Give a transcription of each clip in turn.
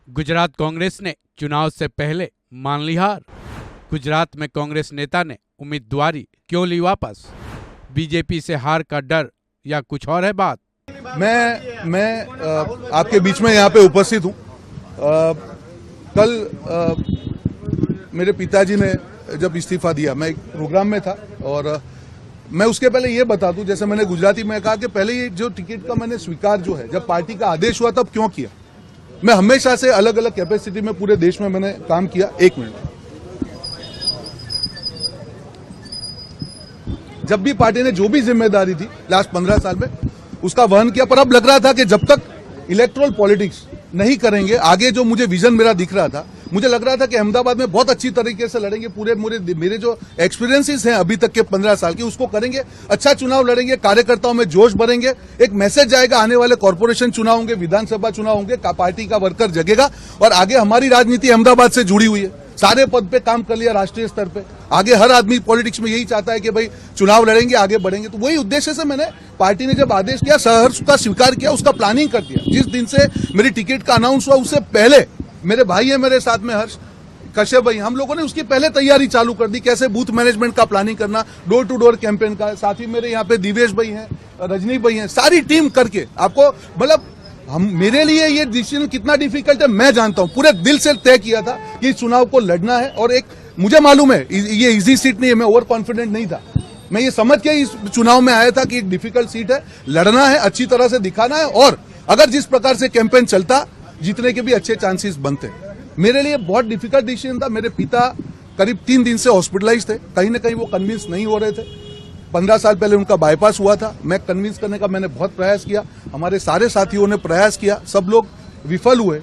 गुजरात कांग्रेस ने चुनाव से पहले मान ली हार। गुजरात में कांग्रेस नेता ने उम्मीदवारी क्यों ली वापस? बीजेपी से हार का डर या कुछ और है बात? मैं आपके बीच में यहाँ पे उपस्थित हूँ। कल मेरे पिताजी ने जब इस्तीफा दिया, मैं एक प्रोग्राम में था और मैं उसके पहले ये बता दूं, जैसे मैंने गुजराती में कहा कि पहले ये जो टिकट का मैंने स्वीकार जो है, जब पार्टी का आदेश हुआ तब क्यों किया। मैं हमेशा से अलग अलग कैपेसिटी में पूरे देश में मैंने काम किया। एक मिनट, जब भी पार्टी ने जो भी जिम्मेदारी थी लास्ट 15 साल में उसका वहन किया, पर अब लग रहा था कि जब तक इलेक्टोरल पॉलिटिक्स नहीं करेंगे, आगे जो मुझे विजन मेरा दिख रहा था, मुझे लग रहा था कि अहमदाबाद में बहुत अच्छी तरीके से लड़ेंगे, पूरे मेरे जो एक्सपीरियंसेस हैं अभी तक के 15 साल के, उसको करेंगे, अच्छा चुनाव लड़ेंगे, कार्यकर्ताओं में जोश भरेंगे, एक मैसेज जाएगा, आने वाले कॉर्पोरेशन चुनाव होंगे, विधानसभा चुनाव होंगे, पार्टी का वर्कर जगेगा। और आगे हमारी राजनीति अहमदाबाद से जुड़ी हुई है, सारे पद पे काम कर लिया राष्ट्रीय स्तर पे। आगे हर आदमी पॉलिटिक्स में यही चाहता है कि भाई चुनाव लड़ेंगे, आगे बढ़ेंगे। तो वही उद्देश्य से मैंने पार्टी ने जब आदेश किया, सहर्ष का स्वीकार किया, उसका प्लानिंग कर दिया। जिस दिन से मेरी टिकट का अनाउंस हुआ उससे पहले मेरे भाई है मेरे साथ में हर्ष कश्यप भाई, हम लोगों ने उसकी पहले तैयारी चालू कर दी, कैसे बूथ मैनेजमेंट का प्लानिंग करना, डोर टू डोर कैंपेन का। साथ ही मेरे यहाँ पे दिवेश भाई हैं, रजनी भाई हैं, सारी टीम करके आपको मतलब मेरे लिए ये डिसीजन कितना डिफिकल्ट है मैं जानता हूं। पूरे दिल से तय किया था कि इस चुनाव को लड़ना है और एक मुझे मालूम है ये इजी सीट नहीं है, मैं ओवर कॉन्फिडेंट नहीं था। मैं ये समझ के इस चुनाव में आया था कि एक डिफिकल्ट सीट है, लड़ना है, अच्छी तरह से दिखाना है और अगर जिस प्रकार से कैंपेन चलता जीतने के भी अच्छे चांसेस बनते। मेरे लिए बहुत डिफिकल्ट डिसीजन था। मेरे पिता करीब 3 दिन से हॉस्पिटलाइज थे, कहीं ना कहीं वो कन्विंस नहीं हो रहे थे। 15 साल पहले उनका बाईपास हुआ था, मैं कन्विंस करने का मैंने बहुत प्रयास किया, हमारे सारे साथियों ने प्रयास किया, सब लोग विफल हुए।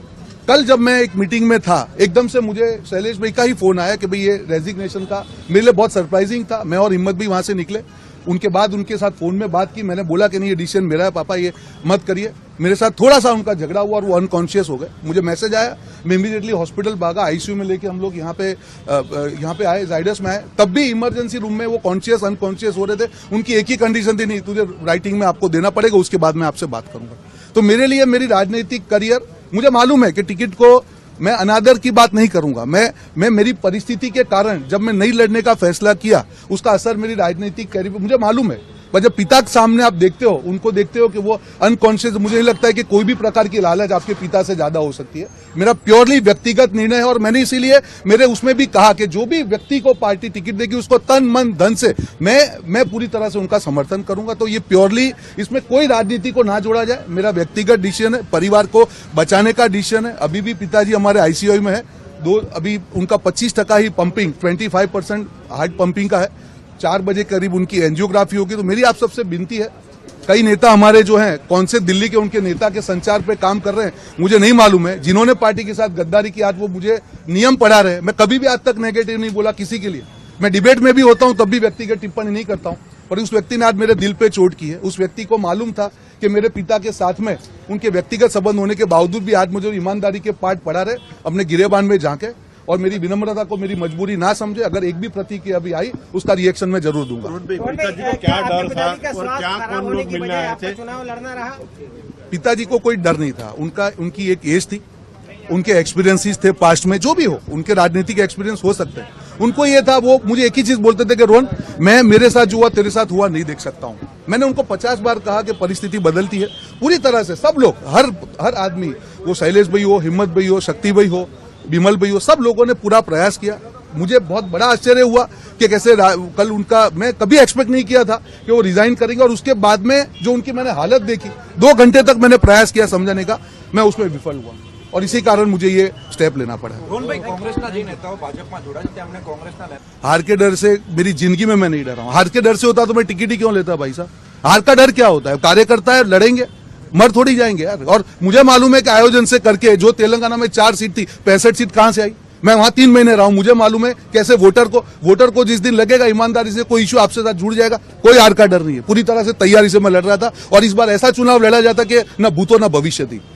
कल जब मैं एक मीटिंग में था, एकदम से मुझे शैलेश भाई का ही फोन आया कि भाई ये रेजिग्नेशन का, मेरे लिए बहुत सरप्राइजिंग था। मैं और हिम्मत भी वहां से निकले। उनके बाद उनके साथ फोन में बात की, मैंने बोला कि नहीं ये डिसीजन मेरा है पापा, ये मत करिए। मेरे साथ थोड़ा सा उनका झगड़ा हुआ और वो अनकॉन्शियस हो गए। मुझे मैसेज आया, मैं इमीडिएटली हॉस्पिटल भागा, आईसीयू में लेके हम लोग यहाँ पे आए, जाइडस में आए। तब भी इमरजेंसी रूम में वो कॉन्शियस अनकॉन्शियस हो रहे थे। उनकी एक ही कंडीशन थी, नहीं तुझे राइटिंग में आपको देना पड़ेगा, उसके बाद मैं आपसे बात करूंगा। तो मेरे लिए मेरी राजनीतिक करियर, मुझे मालूम है कि टिकट को मैं अनादर की बात नहीं करूंगा। मैं मेरी परिस्थिति के कारण जब मैं नहीं लड़ने का फैसला किया, उसका असर मेरी राजनीतिक करियर पर मुझे मालूम है। पर जब पिता के सामने आप देखते हो, उनको देखते हो कि वो अनकॉन्शियस, मुझे नहीं लगता है कि कोई भी प्रकार की लालच आपके पिता से ज्यादा हो सकती है। मेरा प्योरली व्यक्तिगत निर्णय है और मैंने इसीलिए मेरे उसमें भी कहा कि जो भी व्यक्ति को पार्टी टिकट देगी उसको तन मन धन से मैं पूरी तरह से उनका समर्थन करूंगा। तो ये प्योरली, इसमें कोई राजनीति को ना जोड़ा जाए, मेरा व्यक्तिगत डिसीजन है, परिवार को बचाने का डिसीजन है। अभी भी पिताजी हमारे आईसीयू में है, अभी उनका 25% ही पंपिंग, 25% हार्ट पंपिंग का है। 4 बजे करीब उनकी एंजियोग्राफी होगी। तो मेरी आप सबसे विनती है, कई नेता हमारे जो हैं, कौन से दिल्ली के उनके नेता के संचार पे काम कर रहे हैं मुझे नहीं मालूम है, जिन्होंने पार्टी के साथ गद्दारी की, आज वो मुझे नियम पढ़ा रहे हैं। मैं कभी भी आज तक नेगेटिव नहीं बोला किसी के लिए। मैं डिबेट में भी होता हूं तब भी व्यक्तिगत टिप्पणी नहीं करता हूं, पर उस व्यक्ति ने आज मेरे दिल पे चोट की है। उस व्यक्ति को मालूम था कि मेरे पिता के साथ में उनके व्यक्तिगत संबंध होने के बावजूद भी आज मुझे ईमानदारी के पाठ पढ़ा रहे, अपने गिरेबान में झांके और मेरी विनम्रता को मेरी मजबूरी ना समझे। अगर एक भी प्रतिक्रिया अभी आई उसका रिएक्शन मैं जरूर दूंगा। पिताजी को क्या डर था और क्या कौन लोग मिलने आए थे? चुनाव लड़ना रहा? पिताजी को कोई डर नहीं था। उनकी एक एज थी, उनके एक्सपीरियंसेस थे पास्ट में, जो भी हो उनके राजनीतिक एक्सपीरियंस हो सकते हैं। उनको ये था, वो मुझे एक ही चीज बोलते थे कि रोहन, मैं मेरे साथ जो हुआ तेरे साथ हुआ नहीं देख सकता हूं। मैंने उनको 50 बार कहा कि परिस्थिति बदलती है पूरी तरह से। सब लोग, हर आदमी, वो शैलेश भाई हो, हिम्मत भाई हो, शक्ति भाई हो, विमल भाई हो, सब लोगों ने पूरा प्रयास किया। मुझे बहुत बड़ा आश्चर्य हुआ कि कैसे कल उनका, मैं कभी एक्सपेक्ट नहीं किया था कि वो रिजाइन करेंगे और उसके बाद में जो उनकी मैंने हालत देखी, 2 घंटे तक मैंने प्रयास किया समझाने का, मैं उसमें विफल हुआ और इसी कारण मुझे ये स्टेप लेना पड़ा। हार के डर से मेरी जिंदगी में मैं नहीं डरा हूं। हार के डर से होता तो मैं टिकट ही क्यों लेता भाई साहब? हार का डर क्या होता है? कार्यकर्ता है, लड़ेंगे, मर थोड़ी जाएंगे यार। और मुझे मालूम है कि आयोजन से करके जो तेलंगाना में 4 सीट थी, 65 सीट कहां से आई? मैं वहां 3 महीने रहा हूं, मुझे मालूम है कैसे वोटर को जिस दिन लगेगा ईमानदारी से कोई इश्यू आपसे साथ जुड़ जाएगा, कोई हार का डर नहीं है। पूरी तरह से तैयारी से मैं लड़ रहा था और इस बार ऐसा चुनाव लड़ा जाता कि न भूतो न भविष्य थी।